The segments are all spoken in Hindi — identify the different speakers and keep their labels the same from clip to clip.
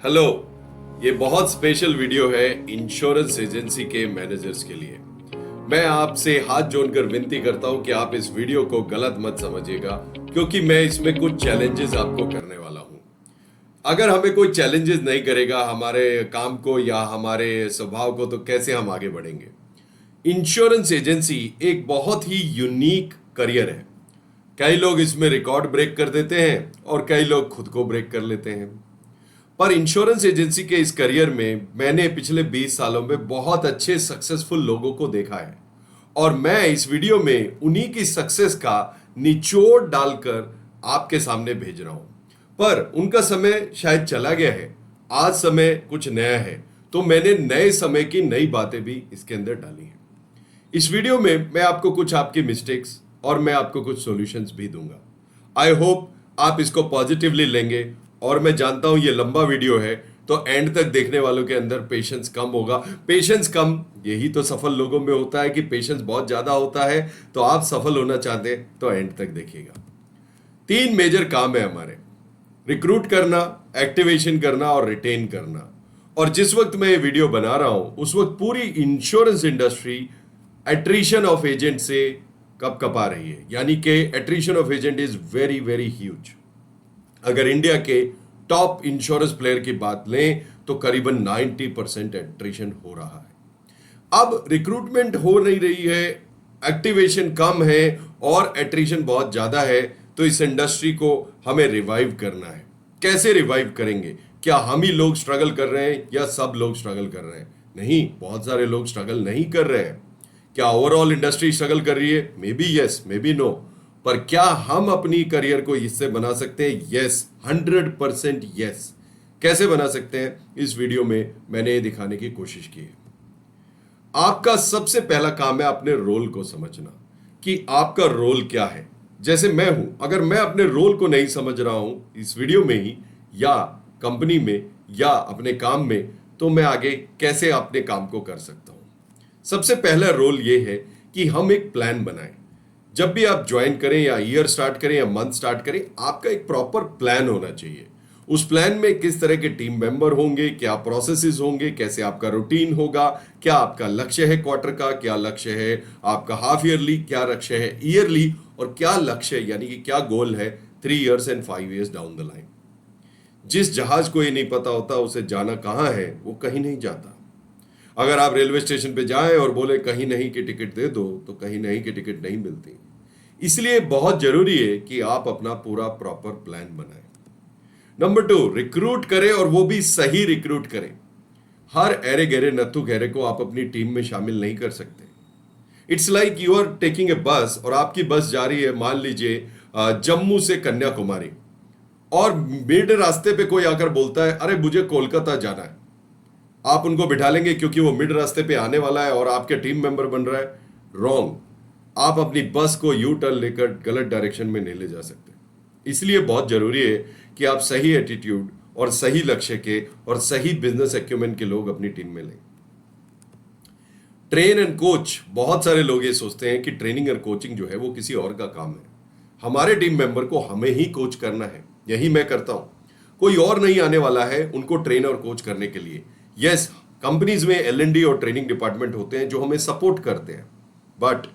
Speaker 1: हेलो। ये बहुत स्पेशल वीडियो है इंश्योरेंस एजेंसी के मैनेजर्स के लिए। मैं आपसे हाथ जोड़कर विनती करता हूं कि आप इस वीडियो को गलत मत समझिएगा, क्योंकि मैं इसमें कुछ चैलेंजेस आपको करने वाला हूं। अगर हमें कोई चैलेंजेस नहीं करेगा हमारे काम को या हमारे स्वभाव को, तो कैसे हम आगे बढ़ेंगे। इंश्योरेंस एजेंसी एक बहुत ही यूनिक करियर है। कई लोग इसमें रिकॉर्ड ब्रेक कर देते हैं और कई लोग खुद को ब्रेक कर लेते हैं। पर इंश्योरेंस एजेंसी के इस करियर में मैंने पिछले 20 सालों में बहुत अच्छे सक्सेसफुल लोगों को देखा है, और मैं इस वीडियो में उन्हीं की सक्सेस का निचोड़ डालकर आपके सामने भेज रहा हूं। पर उनका समय शायद चला गया है, आज समय कुछ नया है, तो मैंने नए समय की नई बातें भी इसके अंदर डाली हैं। इस वीडियो में मैं आपको कुछ आपकी मिस्टेक्स और मैं आपको कुछ सॉल्यूशंस भी दूंगा। आई होप आप इसको पॉजिटिवली लेंगे, और मैं जानता हूं ये लंबा वीडियो है, तो एंड तक देखने वालों के अंदर पेशेंस कम होगा। पेशेंस कम, यही तो सफल लोगों में होता है कि पेशेंस बहुत ज्यादा होता है। तो आप सफल होना चाहते हैं तो एंड तक देखिएगा। 3 मेजर काम है हमारे: रिक्रूट करना, एक्टिवेशन करना और रिटेन करना। और जिस वक्त मैं ये वीडियो बना रहा हूं उस वक्त पूरी insurance industry attrition of agent से कपकपा रही है, यानी कि attrition of agent is very very huge. अगर इंडिया के टॉप इंश्योरेंस प्लेयर की बात लें तो करीबन 90% एट्रिशन हो रहा है। अब रिक्रूटमेंट हो नहीं रही है, एक्टिवेशन कम है और एट्रिशन बहुत ज्यादा है, तो इस इंडस्ट्री को हमें रिवाइव करना है। कैसे रिवाइव करेंगे? क्या हम ही लोग स्ट्रगल कर रहे हैं या सब लोग स्ट्रगल कर रहे हैं? नहीं, बहुत सारे लोग स्ट्रगल नहीं कर रहे हैं। क्या ओवरऑल इंडस्ट्री स्ट्रगल कर रही है? Maybe yes, maybe no. पर क्या हम अपनी करियर को इससे बना सकते हैं? Yes, 100% yes. कैसे बना सकते हैं, इस वीडियो में मैंने ये दिखाने की कोशिश की है। आपका सबसे पहला काम है अपने रोल को समझना कि आपका रोल क्या है। जैसे मैं हूं, अगर मैं अपने रोल को नहीं समझ रहा हूं इस वीडियो में ही या कंपनी में या अपने काम में, तो मैं आगे कैसे अपने काम को कर सकता हूं। सबसे पहला रोल ये है कि हम एक प्लान बनाएं। जब भी आप ज्वाइन करें या ईयर स्टार्ट करें या मंथ स्टार्ट करें, आपका एक प्रॉपर प्लान होना चाहिए। उस प्लान में किस तरह के टीम मेंबर होंगे, क्या प्रोसेसेस होंगे, कैसे आपका रूटीन होगा, क्या आपका लक्ष्य है क्वार्टर का, क्या लक्ष्य है आपका हाफ ईयरली, क्या लक्ष्य है ईयरली, और क्या लक्ष्य यानी कि क्या गोल है 3 years and 5 years down the line. जिस जहाज को ये नहीं पता होता उसे जाना कहाँ है, वो कहीं नहीं जाता। अगर आप रेलवे स्टेशन पे जाएं और बोले कहीं नहीं की टिकट दे दो, तो कहीं नहीं की टिकट नहीं मिलती। इसलिए बहुत जरूरी है कि आप अपना पूरा प्रॉपर प्लान बनाएं। नंबर 2, रिक्रूट करें, और वो भी सही रिक्रूट करें। हर एरे गहरे नत्थु गहरे को आप अपनी टीम में शामिल नहीं कर सकते। It's like you are taking a bus, और आपकी बस जा रही है मान लीजिए जम्मू से कन्याकुमारी, और मिड रास्ते पे कोई आकर बोलता है अरे मुझे कोलकाता जाना है। आप उनको बिठा लेंगे क्योंकि वो मिड रास्ते पे आने वाला है और आपके टीम मेंबर बन रहा है? रॉन्ग। आप अपनी बस को यू टर्न लेकर गलत डायरेक्शन में नहीं ले जा सकते। इसलिए बहुत जरूरी है कि आप सही एटीट्यूड और सही लक्ष्य के और सही बिजनेस एक्यूमेंट के लोग अपनी टीम में लें। ट्रेन एंड कोच, बहुत सारे लोग ये सोचते हैं कि ट्रेनिंग और कोचिंग जो है वो किसी और का काम है। हमारे टीम मेंबर को हमें ही कोच करना है, यही मैं करता हूं। कोई और नहीं आने वाला है उनको ट्रेन और कोच करने के लिए। यस, कंपनीज में L&D और ट्रेनिंग डिपार्टमेंट होते हैं जो हमें सपोर्ट करते हैं, बट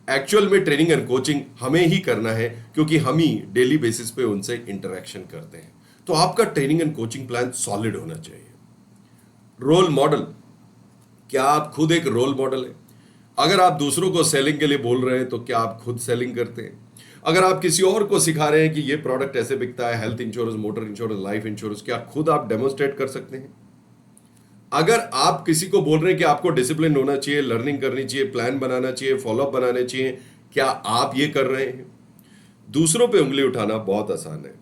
Speaker 1: एक्चुअल में ट्रेनिंग एंड कोचिंग हमें ही करना है, क्योंकि हम ही डेली बेसिस पे उनसे इंटरेक्शन करते हैं। तो आपका training and coaching plan solid होना चाहिए। रोल मॉडल, क्या आप खुद एक रोल मॉडल है? अगर आप दूसरों को सेलिंग के लिए बोल रहे हैं तो क्या आप खुद सेलिंग करते हैं? अगर आप किसी और को सिखा रहे हैं कि ये प्रोडक्ट ऐसे बिकता है, health insurance, motor insurance, life insurance, क्या खुद आप डेमोन्स्ट्रेट कर सकते हैं? अगर आप किसी को बोल रहे हैं कि आपको डिसिप्लिन होना चाहिए, लर्निंग करनी चाहिए, प्लान बनाना चाहिए, फॉलोअप बनाने चाहिए, क्या आप ये कर रहे हैं? दूसरों पे उंगली उठाना बहुत आसान है,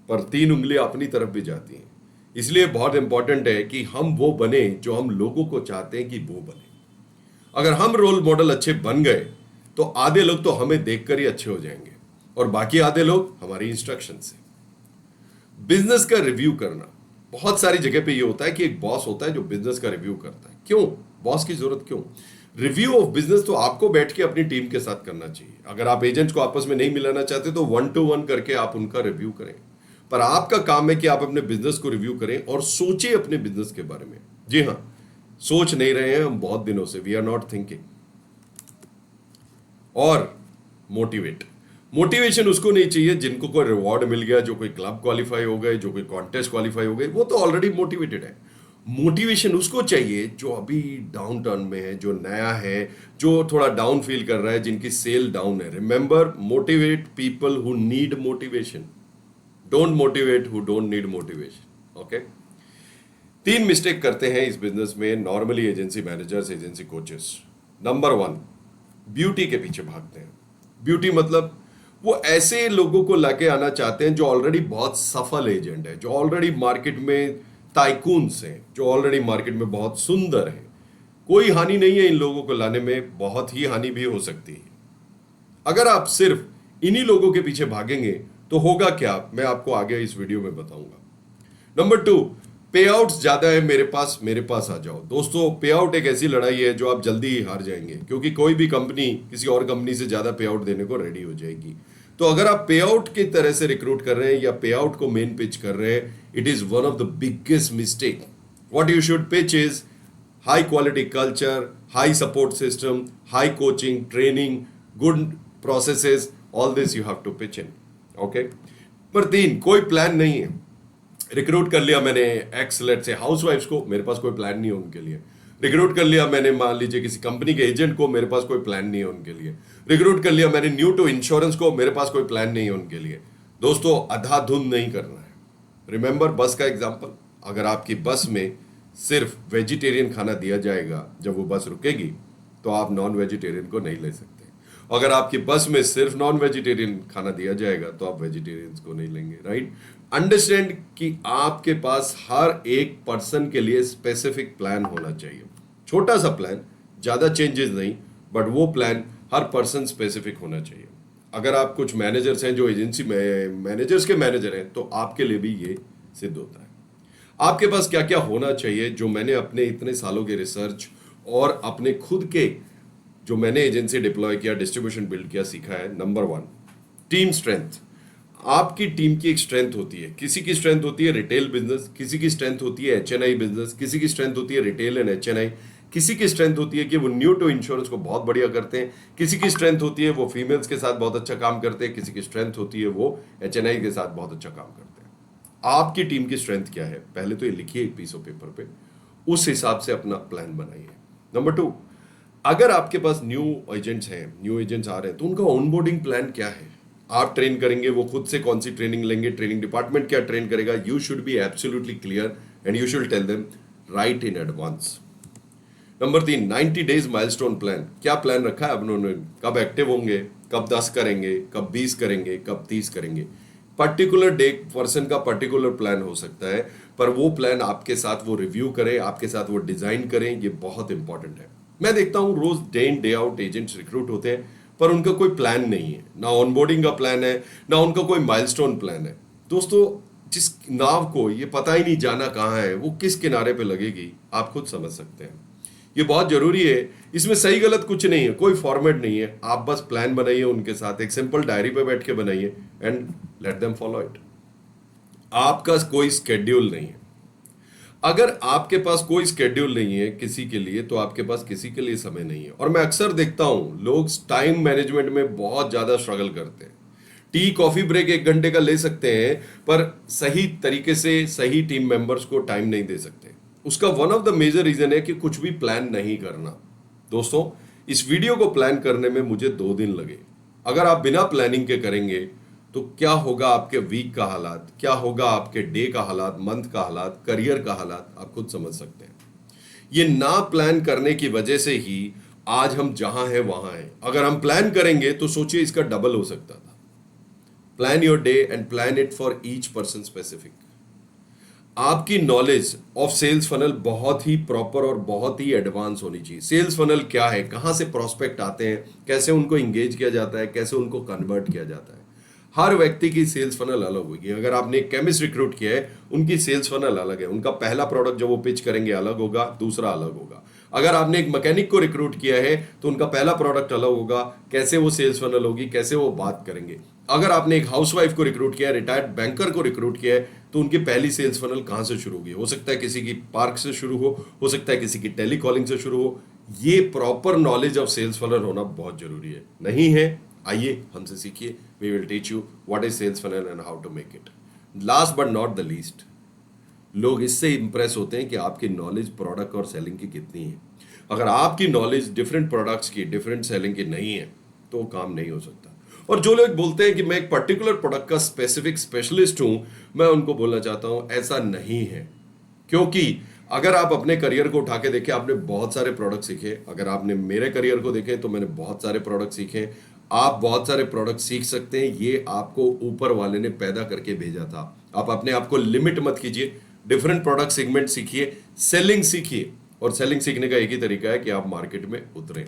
Speaker 1: पर 3 उंगलियां अपनी तरफ भी जाती हैं। इसलिए बहुत इंपॉर्टेंट है कि हम वो बने जो हम लोगों को चाहते हैं कि वो बने। अगर हम रोल मॉडल अच्छे बन गए तो आधे लोग तो हमें देखकर ही अच्छे हो जाएंगे, और बाकी आधे लोग हमारी इंस्ट्रक्शन से। बिजनेस का रिव्यू करना, बहुत सारी जगह पे ये होता है कि एक बॉस होता है जो बिजनेस का रिव्यू करता है। क्यों? बॉस की जरूरत क्यों? रिव्यू ऑफ बिजनेस तो आपको बैठ के अपनी टीम के साथ करना चाहिए। अगर आप एजेंट्स को आपस में नहीं मिलाना चाहते तो 1-to-1 करके आप उनका रिव्यू करें। पर आपका काम है कि आप अपने बिजनेस को रिव्यू करें और सोचिए अपने बिजनेस के बारे में। जी हाँ, सोच नहीं रहे हैं हम बहुत दिनों से, वी आर नॉट थिंकिंग। और मोटिवेशन उसको नहीं चाहिए जिनको कोई रिवॉर्ड मिल गया, जो कोई क्लब क्वालिफाई हो गए, जो कोई कॉन्टेस्ट क्वालिफाई हो गए, वो तो ऑलरेडी मोटिवेटेड है। मोटिवेशन उसको चाहिए जो अभी डाउन टर्न में है, जो नया है, जो थोड़ा डाउन फील कर रहा है, जिनकी सेल डाउन है। Remember, motivate people who need motivation, don't motivate who don't need motivation. Okay, 3 mistake करते हैं इस बिजनेस में normally agency managers, agency coaches. Number 1, beauty के पीछे भागते हैं। ब्यूटी मतलब वो ऐसे लोगों को लाके आना चाहते हैं जो ऑलरेडी बहुत सफल एजेंट है, जो ऑलरेडी मार्केट में टाइकून्स हैं, जो ऑलरेडी मार्केट में बहुत सुंदर हैं। कोई हानि नहीं है इन लोगों को लाने में, बहुत ही हानि भी हो सकती है। अगर आप सिर्फ इन्हीं लोगों के पीछे भागेंगे तो होगा क्या, मैं आपको आगे इस वीडियो में बताऊंगा। नंबर 2, पे आउट्स ज्यादा है मेरे पास आ जाओ। दोस्तों, पे आउट एक ऐसी लड़ाई है जो आप जल्दी ही हार जाएंगे, क्योंकि कोई भी कंपनी किसी और कंपनी से ज्यादा पे आउट देने को रेडी हो जाएगी। तो अगर आप पे आउट की तरह से रिक्रूट कर रहे हैं या पे आउट को मेन पिच कर रहे हैं, it is one of the biggest mistake. What you should pitch is high quality culture, high support system, high coaching, training, good processes, all this you have to pitch in. Okay. पर 3, कोई प्लान नहीं है। रिक्रूट कर लिया मैंने एक्स लेट से हाउसवाइफ्स को, मेरे पास कोई प्लान नहीं है उनके लिए। रिक्रूट कर लिया मैंने मान लीजिए किसी कंपनी के एजेंट को, मेरे पास कोई प्लान नहीं है उनके लिए। रिक्रूट कर लिया मैंने न्यू टू इंश्योरेंस को, मेरे पास कोई प्लान नहीं है उनके लिए। दोस्तों, अंधाधुंध नहीं करना है। रिमेंबर बस का एग्जांपल, अगर आपकी बस में सिर्फ वेजिटेरियन खाना दिया जाएगा, जब वो बस रुकेगी तो आप नॉन वेजिटेरियन को नहीं ले सकते। अगर आपकी बस में सिर्फ नॉन वेजिटेरियन खाना दिया जाएगा तो आप वेजिटेरियंस को नहीं लेंगे, राइट। अंडरस्टैंड कि आपके पास हर एक पर्सन के लिए स्पेसिफिक प्लान होना चाहिए। छोटा सा प्लान, ज्यादा चेंजेस नहीं, बट वो प्लान हर पर्सन स्पेसिफिक होना चाहिए। अगर आप कुछ मैनेजर्स हैं जो एजेंसी में मैनेजर्स के मैनेजर हैं, तो आपके लिए भी ये सिद्ध होता है। आपके पास क्या क्या होना चाहिए, जो मैंने अपने इतने सालों के रिसर्च और अपने खुद के जो मैंने एजेंसी डिप्लॉय किया, डिस्ट्रीब्यूशन बिल्ड किया, सीखा है। Number 1, team strength. आपकी टीम की एक स्ट्रेंथ होती है। किसी की स्ट्रेंथ होती है रिटेल बिजनेस, किसी की स्ट्रेंथ होती है एचएनआई बिजनेस, किसी की स्ट्रेंथ होती है रिटेल एंड एचएनआई, किसी की स्ट्रेंथ होती है कि वो न्यू टू इंश्योरेंस को बहुत बढ़िया करते हैं, किसी की स्ट्रेंथ होती है वो फीमेल्स के साथ बहुत अच्छा काम करते हैं, किसी की स्ट्रेंथ होती है वो एचएनआई के साथ बहुत अच्छा काम करते हैं। आपकी टीम की स्ट्रेंथ क्या है, पहले तो ये लिखिए एक पीस ऑफ पेपर पे, उस हिसाब से अपना प्लान बनाइए। नंबर 2, अगर आपके पास न्यू एजेंट्स आ रहे हैं, तो उनका ऑनबोर्डिंग प्लान क्या है। आप ट्रेन करेंगे, वो खुद से कौन सी ट्रेनिंग लेंगे, ट्रेनिंग डिपार्टमेंट क्या ट्रेन करेगा, you should be absolutely clear and you should tell them right in advance. Number 3, 90 days milestone plan. क्या प्लान रखा है उन्होंने, कब एक्टिव होंगे, कब 10 करेंगे, कब 20 करेंगे, कब 30 करेंगे। पर्टिकुलर डे पर्सन का पर्टिकुलर प्लान हो सकता है, पर वो प्लान आपके साथ वो रिव्यू करें, आपके साथ वो डिजाइन करें, ये बहुत इंपॉर्टेंट है। मैं देखता हूं रोज day in day out agents recruit होते हैं, पर उनका कोई प्लान नहीं है, ना ऑनबोर्डिंग का प्लान है, ना उनका कोई माइलस्टोन प्लान है। दोस्तों, जिस नाव को ये पता ही नहीं जाना कहाँ है, वो किस किनारे पे लगेगी, आप खुद समझ सकते हैं। ये बहुत जरूरी है। इसमें सही गलत कुछ नहीं है, कोई फॉर्मेट नहीं है। आप बस प्लान बनाइए उनके साथ, एक सिंपल डायरी पे बैठ के बनाइए and let them follow it. आपका कोई स्केड्यूल नहीं है। अगर आपके पास कोई स्केड्यूल नहीं है किसी के लिए, तो आपके पास किसी के लिए समय नहीं है। और मैं अक्सर देखता हूं लोग टाइम मैनेजमेंट में बहुत ज्यादा स्ट्रगल करते हैं। टी कॉफी ब्रेक 1 घंटे का ले सकते हैं, पर सही तरीके से सही टीम मेंबर्स को टाइम नहीं दे सकते। उसका one of the major reason है कि कुछ भी प्लान नहीं करना। दोस्तों, इस वीडियो को प्लान करने में मुझे 2 दिन लगे। अगर आप बिना प्लानिंग के करेंगे तो क्या होगा आपके वीक का हालात, क्या होगा आपके डे का हालात, मंथ का हालात, करियर का हालात, आप खुद समझ सकते हैं। ये ना प्लान करने की वजह से ही आज हम जहां हैं वहां हैं। अगर हम प्लान करेंगे तो सोचिए इसका डबल हो सकता था। Plan your day and plan it for each person specific. आपकी नॉलेज ऑफ सेल्स फनल बहुत ही प्रॉपर और बहुत ही एडवांस होनी चाहिए। सेल्स फनल क्या है, कहां से प्रोस्पेक्ट आते हैं, कैसे उनको इंगेज किया जाता है, कैसे उनको कन्वर्ट किया जाता है। हर व्यक्ति की सेल्स फनल अलग होगी। अगर आपने एक केमिस्ट रिक्रूट किया है, उनकी सेल्स फनल अलग है। उनका पहला प्रोडक्ट जो वो पिच करेंगे अलग होगा, दूसरा अलग होगा। अगर आपने एक मैकेनिक को रिक्रूट किया है, तो उनका पहला प्रोडक्ट अलग होगा, कैसे वो सेल्स फनल होगी, कैसे वो बात करेंगे। अगर आपने एक हाउसवाइफ को रिक्रूट किया है, रिटायर्ड बैंकर को रिक्रूट किया है, तो उनकी पहली सेल्स फनल कहां से शुरू होगी? हो सकता है किसी की पार्क से शुरू हो सकता है किसी की टेली कॉलिंग से शुरू हो। ये proper knowledge of sales funnel होना बहुत जरूरी है। नहीं है, आइए हमसे सीखिए। We will teach you what is sales funnel and how to make it. Last but not the least, लोग इससे इंप्रेस होते हैं कि आपकी नॉलेज प्रोडक्ट और सेलिंग की कितनी है। अगर आपकी नॉलेज डिफरेंट प्रोडक्ट्स की, डिफरेंट सेलिंग की नहीं है, तो काम नहीं हो सकता। और जो लोग बोलते हैं कि मैं एक पर्टिकुलर प्रोडक्ट का स्पेसिफिक स्पेशलिस्ट हूं, मैं उनको बोलना चाहता हूं ऐसा नहीं है। क्योंकि अगर आप अपने करियर को उठा के देखें, आपने बहुत सारे प्रोडक्ट सीखे। अगर आपने मेरे करियर को देखे तो मैंने बहुत सारे प्रोडक्ट सीखे। आप बहुत सारे प्रोडक्ट सीख सकते हैं, ये आपको ऊपर वाले ने पैदा करके भेजा था। आप अपने आप को लिमिट मत कीजिए, डिफरेंट प्रोडक्ट सेगमेंट सीखिए, सेलिंग सीखिए। और सेलिंग सीखने का एक ही तरीका है कि आप मार्केट में उतरें।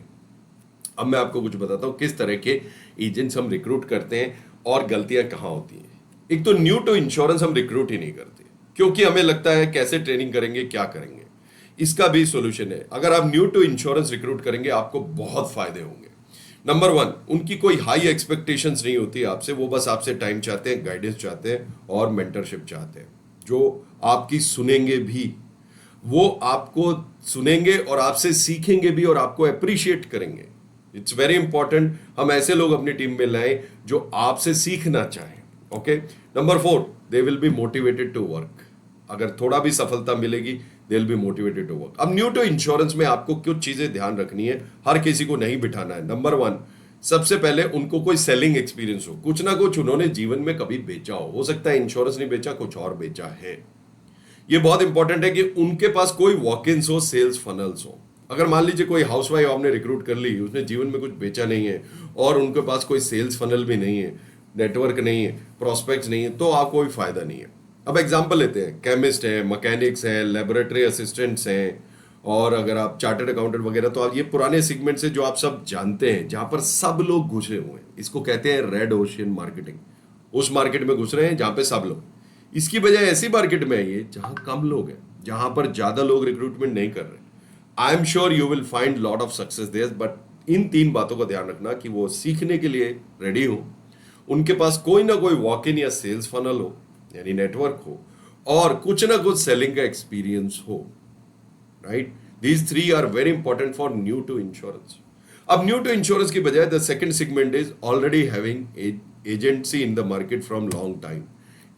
Speaker 1: अब मैं आपको कुछ बताता हूं किस तरह के एजेंट्स हम रिक्रूट करते हैं और गलतियां कहां होती हैं। एक तो न्यू टू इंश्योरेंस हम रिक्रूट ही नहीं करते क्योंकि हमें लगता है कैसे ट्रेनिंग करेंगे, क्या करेंगे। इसका भी सोल्यूशन है। अगर आप न्यू टू इंश्योरेंस रिक्रूट करेंगे, आपको बहुत फायदे होंगे। नंबर वन, उनकी कोई हाई एक्सपेक्टेशंस नहीं होती आपसे। वो बस आपसे टाइम चाहते हैं, गाइडेंस चाहते हैं और मेंटरशिप चाहते हैं, जो आपकी सुनेंगे भी। वो आपको सुनेंगे और आपसे सीखेंगे भी और आपको अप्रिशिएट करेंगे। इट्स वेरी इंपॉर्टेंट हम ऐसे लोग अपनी टीम में लाएं जो आपसे सीखना चाहें। Okay. Number four, they will be motivated to work. अगर थोड़ा भी सफलता मिलेगी, they will be motivated to work. अब न्यू टू इंश्योरेंस में आपको कुछ चीजें ध्यान रखनी है, हर किसी को नहीं बिठाना है। नंबर वन, सबसे पहले उनको कोई सेलिंग एक्सपीरियंस हो, कुछ ना कुछ उन्होंने जीवन में कभी बेचा हो सकता है इंश्योरेंस नहीं बेचा, कुछ और बेचा है। ये बहुत इंपॉर्टेंट है कि उनके पास कोई वॉक इन्स हो, सेल्स फनल्स हो। अगर मान लीजिए कोई हाउसवाइफ आपने रिक्रूट कर ली, उसने जीवन में कुछ बेचा नहीं है और उनके पास कोई सेल्स फनल भी नहीं है, नेटवर्क नहीं है, प्रोस्पेक्ट्स नहीं है, तो आपको कोई फायदा नहीं है। अब एग्जांपल लेते हैं, केमिस्ट है, मैकेनिक्स हैं, लेबोरेटरी असिस्टेंट्स हैं, और अगर आप चार्टर्ड अकाउंटेंट वगैरह, तो आप ये पुराने सेगमेंट से जो आप सब जानते हैं, जहां पर सब लोग घुसे हुए हैं। इसको कहते हैं रेड ओशियन मार्केटिंग। उस मार्केट में घुस रहे हैं जहां पे सब लोग। इसकी बजाय ऐसी मार्केट में आइए जहां कम लोग हैं, जहां पर ज्यादा लोग रिक्रूटमेंट नहीं कर रहे। I am sure you will find lot of success there, but in 3 बातों का ध्यान रखना कि वो सीखने के लिए रेडी हो, उनके पास कोई ना कोई वॉक इन या सेल्स फनल हो, यानी नेटवर्क हो, और कुछ ना कुछ सेलिंग का एक्सपीरियंस हो। Right, these 3 are very important for new to insurance. अब न्यू टू इंश्योरेंस की बजाय the second segment is already having agency in the market from long time.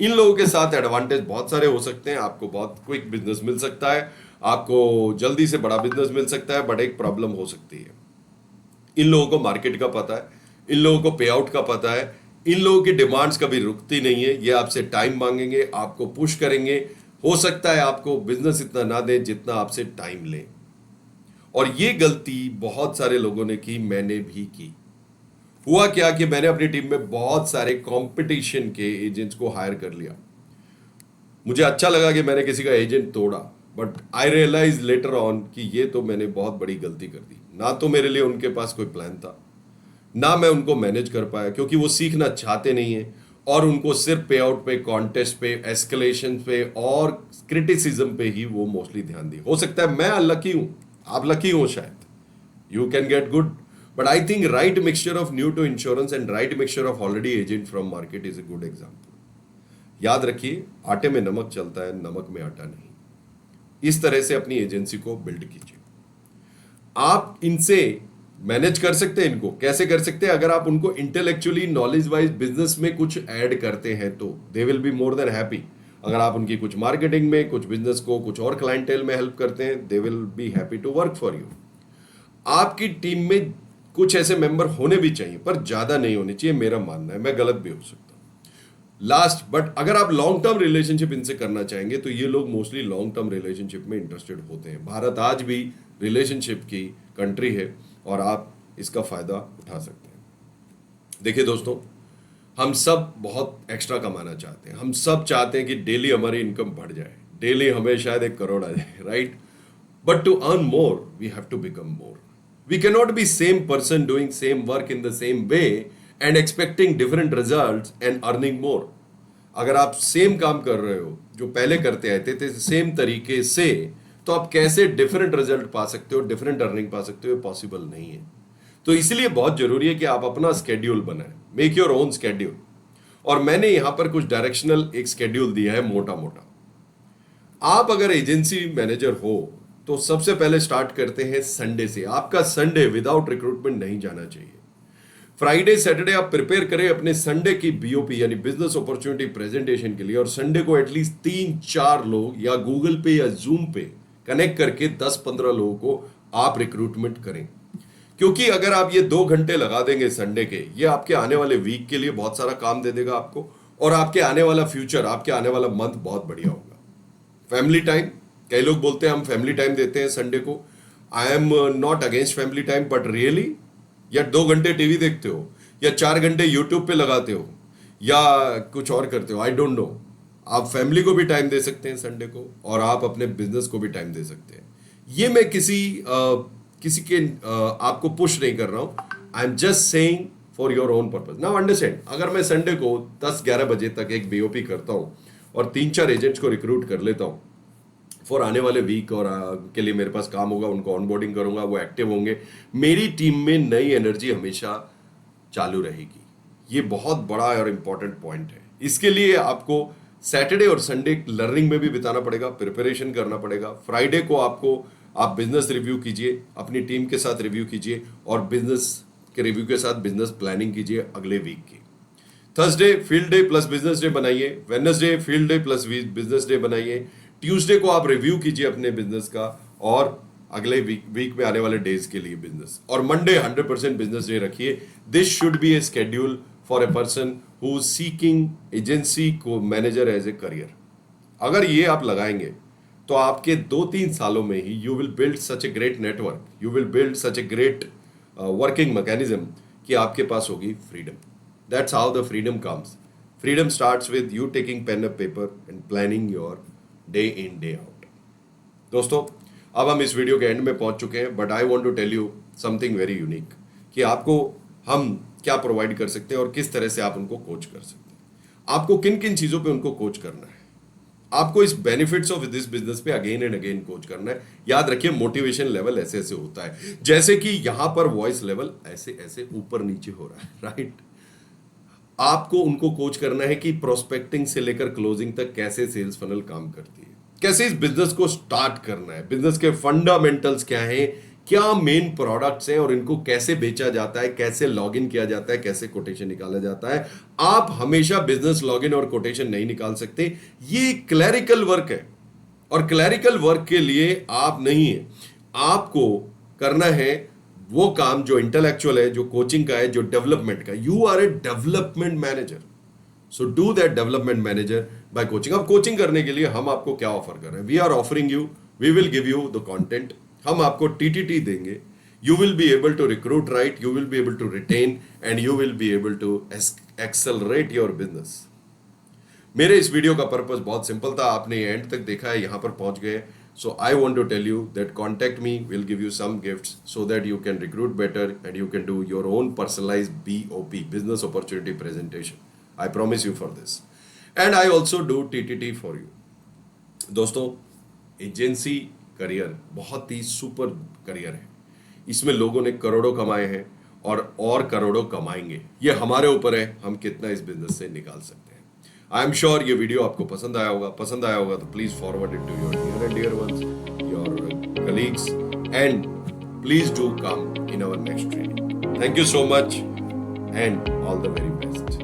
Speaker 1: इन लोगों के साथ एडवांटेज बहुत सारे हो सकते हैं। आपको बहुत क्विक बिजनेस मिल सकता है, आपको जल्दी से बड़ा बिजनेस मिल सकता है, बट एक प्रॉब्लम हो सकती है। इन लोगों को मार्केट का पता है, इन लोगों को पे आउट का पता है, इन लोगों की डिमांड्स कभी रुकती नहीं है। ये आपसे टाइम मांगेंगे, आपको पुश करेंगे। हो सकता है आपको बिजनेस इतना ना दें जितना आपसे टाइम लें। और ये गलती बहुत सारे लोगों ने की, मैंने भी की। हुआ क्या कि मैंने अपनी टीम में बहुत सारे कंपटीशन के एजेंट्स को हायर कर लिया। मुझे अच्छा लगा कि मैंने किसी का एजेंट तोड़ा, but I realize later on कि ये तो मैंने बहुत बड़ी गलती कर दी। ना तो मेरे लिए उनके पास कोई प्लान था, ना मैं उनको मैनेज कर पाया, क्योंकि वो सीखना चाहते नहीं है और उनको सिर्फ पे आउट पे, कॉन्टेस्ट पे, एस्केलेशन पे और क्रिटिसिज्म पे ही वो मोस्टली ध्यान दी। हो सकता है मैं अनलकी हूं, आप लकी हो शायद, you can get good, but I think right mixture of new to insurance and right mixture of already agent from market is a good example. याद रखिए, आटे में नमक चलता है, नमक में आटा नहीं। इस तरह से अपनी एजेंसी को बिल्ड कीजिए। आप इनसे मैनेज कर सकते हैं। इनको कैसे कर सकते हैं? अगर आप उनको इंटेलेक्चुअली, नॉलेज वाइज बिजनेस में कुछ ऐड करते हैं तो दे will be more than happy. अगर आप उनकी कुछ मार्केटिंग में, कुछ बिजनेस को कुछ और क्लाइंटेल में हेल्प करते हैं, they will be happy to work for you. आपकी टीम में कुछ ऐसे मेंबर होने भी चाहिए, पर ज्यादा नहीं होने चाहिए, मेरा मानना है। मैं गलत भी हो सकता हूं। लास्ट बट अगर आप लॉन्ग टर्म रिलेशनशिप इनसे करना चाहेंगे तो ये लोग मोस्टली लॉन्ग टर्म रिलेशनशिप में इंटरेस्टेड होते हैं। भारत आज भी रिलेशनशिप की कंट्री है और आप इसका फायदा उठा सकते हैं। देखिए दोस्तों, हम सब बहुत एक्स्ट्रा कमाना चाहते हैं। हम सब चाहते हैं कि डेली हमारी इनकम बढ़ जाए, डेली हमें शायद 1 करोड़ आ जाए, right? But to earn more we have to become more. We cannot be same person doing same work in the same way and expecting different results and earning more. अगर आप सेम काम कर रहे हो जो पहले करते आए थे सेम तरीके से, तो आप कैसे डिफरेंट रिजल्ट पा सकते हो, डिफरेंट अर्निंग पा सकते हो? पॉसिबल नहीं है। तो इसलिए बहुत जरूरी है कि आप अपना स्केड्यूल बनाएं। Make your own schedule. और मैंने यहां पर कुछ डायरेक्शनल एक स्केड्यूल दिया है मोटा मोटा। आप अगर एजेंसी मैनेजर हो तो सबसे पहले स्टार्ट करते हैं संडे से। आपका संडे विदाउट रिक्रूटमेंट नहीं जाना चाहिए। फ्राइडे सैटरडे आप प्रिपेयर करें अपने संडे की बीओपी यानी बिजनेस अपॉर्चुनिटी प्रेजेंटेशन के लिए, और संडे को एटलीस्ट 3-4 लोग या गूगल पे या जूम पे कनेक्ट करके 10-15 लोगों को आप रिक्रूटमेंट करें। क्योंकि अगर आप ये 2 घंटे लगा देंगे संडे के, ये आपके आने वाले वीक के लिए बहुत सारा काम दे देगा आपको, और आपके आने वाला फ्यूचर, आपके आने वाला मंथ बहुत बढ़िया होगा। फैमिली टाइम, कई लोग बोलते हैं हम फैमिली टाइम देते हैं संडे को। I am not against family time, but really, या 2 घंटे टीवी देखते हो, या 4 घंटे यूट्यूब पे लगाते हो, या कुछ और करते हो, आई डोंट नो। आप फैमिली को भी टाइम दे सकते हैं संडे को, और आप अपने बिजनेस को भी टाइम दे सकते हैं। ये मैं किसी के आपको पुश नहीं कर रहा हूं। I am just saying for your own purpose. Now understand, अगर मैं संडे को 10-11 बजे तक एक बीओपी करता हूं और 3-4 एजेंट्स को रिक्रूट कर लेता हूं फॉर आने वाले वीक, और के लिए मेरे पास काम होगा, उनको ऑनबोर्डिंग करूंगा, वो एक्टिव होंगे, मेरी टीम में नई एनर्जी हमेशा चालू रहेगी। ये बहुत बड़ा और इंपॉर्टेंट पॉइंट है। इसके लिए आपको सैटरडे और संडे लर्निंग में भी बिताना पड़ेगा, प्रिपरेशन करना पड़ेगा। फ्राइडे को आप बिजनेस रिव्यू कीजिए, अपनी टीम के साथ रिव्यू कीजिए, और बिजनेस के रिव्यू के साथ बिजनेस प्लानिंग कीजिए अगले वीक की। Thursday field day plus business day बनाइए, Wednesday field day plus business day बनाइए, ट्यूसडे को आप रिव्यू कीजिए अपने बिजनेस का और अगले वीक में आने वाले डेज के लिए बिजनेस, और मंडे 100% बिजनेस डे रखिए। This should be a schedule for a person who seeking agency को मैनेजर एज ए करियर। अगर ये आप लगाएंगे तो आपके 2-3 सालों में ही you will build such a great network, you will build such a great working mechanism कि आपके पास होगी freedom. That's how the freedom comes. Freedom starts with you taking pen and paper and planning your day in day out. दोस्तों, अब हम इस वीडियो के एंड में पहुंच चुके हैं, but I want to tell you something very unique कि आपको हम क्या प्रोवाइड कर सकते हैं और किस तरह से आप उनको कोच कर सकते हैं। आपको किन किन चीजों पे उनको कोच करना है, आपको इस बेनिफिट्स ऑफ दिस बिजनेस पे अगेन एंड अगेन कोच करना है। याद रखिए, मोटिवेशन लेवल ऐसे ऐसे होता है, जैसे कि यहां पर वॉइस लेवल ऐसे ऐसे ऊपर नीचे हो रहा है, राइट। आपको उनको कोच करना है कि प्रोस्पेक्टिंग से लेकर क्लोजिंग तक कैसे सेल्स फनल काम करती है, कैसे इस बिजनेस को स्टार्ट करना है, बिजनेस के फंडामेंटल्स क्या हैं, क्या मेन प्रोडक्ट्स हैं और इनको कैसे बेचा जाता है, कैसे लॉगिन किया जाता है, कैसे कोटेशन निकाला जाता है। आप हमेशा बिजनेस लॉगिन और कोटेशन नहीं निकाल सकते, ये क्लैरिकल वर्क है, और क्लैरिकल वर्क के लिए आप नहीं है, आपको करना है वो काम जो इंटेलेक्चुअल है, जो कोचिंग का है, जो डेवलपमेंट का। You are a development manager, so do that development manager by coaching. अब कोचिंग करने के लिए हम आपको क्या ऑफर कर रहे हैं? We are offering you, we will give you the content. हम आपको टीटीटी देंगे, you will be able to recruit right, you will be able to retain, and you will be able to accelerate your business. मेरे इस वीडियो का पर्पस बहुत सिंपल था, आपने एंड तक देखा है, यहां पर पहुंच गए। So I want to tell you that contact me, we'll give you some gifts so that you can recruit better and you can do your own personalized BOP, business opportunity presentation. I promise you for this. And I also do TTT for you. दोस्तों, एजेंसी करियर बहुत ही सुपर करियर है। इसमें लोगों ने करोड़ों कमाए हैं और करोड़ों कमाएंगे। ये हमारे ऊपर है, हम कितना इस बिजनेस से निकाल सकते हैं। आई एम श्योर ये वीडियो आपको पसंद आया होगा तो please forward it to your near and dear ones, your colleagues, and please do come in our next training. Thank you so much and all the very best.